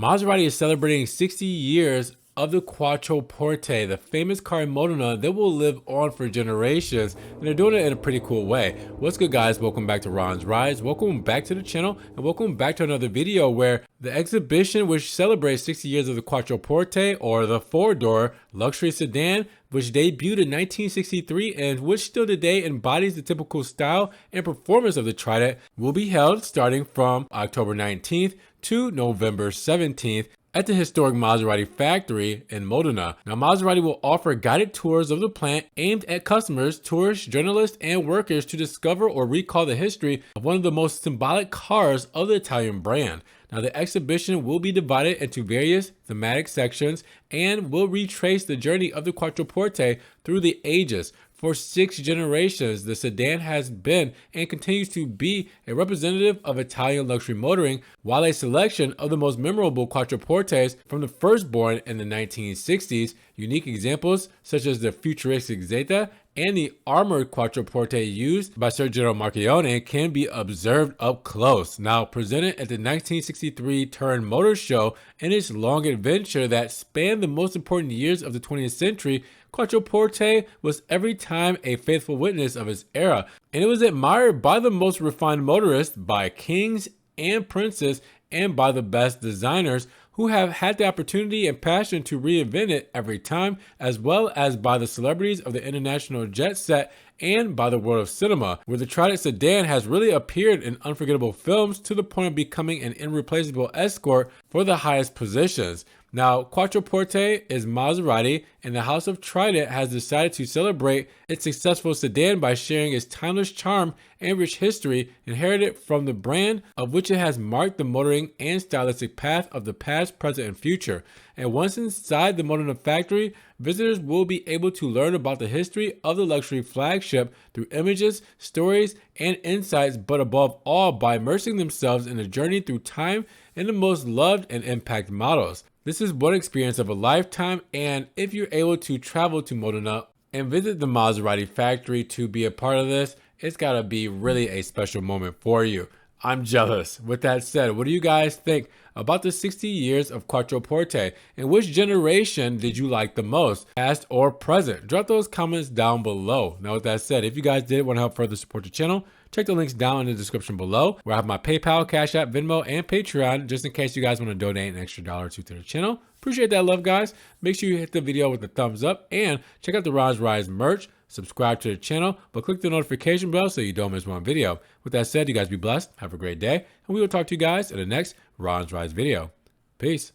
Maserati is celebrating 60 years of the Quattroporte, the famous car in Modena that will live on for generations, and they're doing it in a pretty cool way. What's good, guys? Welcome back to Ron's Rides. Welcome back to the channel, and welcome back to another video where the exhibition, which celebrates 60 years of the Quattroporte, or the four-door luxury sedan, which debuted in 1963 and which still today embodies the typical style and performance of the Trident, will be held starting from October 19th to November 17th at the historic Maserati factory in Modena. Now, Maserati will offer guided tours of the plant aimed at customers, tourists, journalists, and workers to discover or recall the history of one of the most symbolic cars of the Italian brand. Now, the exhibition will be divided into various thematic sections and will retrace the journey of the Quattroporte through the ages. For 6 generations, the sedan has been and continues to be a representative of Italian luxury motoring, while a selection of the most memorable Quattroportes from the Firstborn in the 1960s, unique examples such as the futuristic Zeta and the armored Quattroporte used by Sergio Marchionne, can be observed up close. Now, presented at the 1963 Turin Motor Show in its long adventure that spanned the most important years of the 20th century, Quattroporte was every time a faithful witness of its era, and it was admired by the most refined motorists, by kings and princes, and by the best designers who have had the opportunity and passion to reinvent it every time, as well as by the celebrities of the international jet set and by the world of cinema, where the Trident sedan has really appeared in unforgettable films to the point of becoming an irreplaceable escort for the highest positions. Now, Quattroporte is Maserati, and the House of Trident has decided to celebrate its successful sedan by sharing its timeless charm and rich history inherited from the brand, of which it has marked the motoring and stylistic path of the past, present, and future. And once inside the Modena factory, visitors will be able to learn about the history of the luxury flagship through images, stories, and insights, but above all by immersing themselves in a journey through time and the most loved and impacted models. This is one experience of a lifetime, and if you're able to travel to Modena and visit the Maserati factory to be a part of this, it's gotta be really a special moment for you. I'm jealous. With that said, what do you guys think about the 60 years of Quattroporte, and which generation did you like the most, past or present? Drop those comments down below. Now, with that said, if you guys did want to help further support the channel, check the links down in the description below, where I have my PayPal, Cash App, Venmo, and Patreon, just in case you guys want to donate an extra $1 or $2 to the channel. Appreciate that love, guys. Make sure you hit the video with a thumbs up and check out the Ron's Rides merch. Subscribe to the channel, but click the notification bell so you don't miss one video. With that said, you guys be blessed, have a great day, and we will talk to you guys in the next Ron's Rides video. Peace.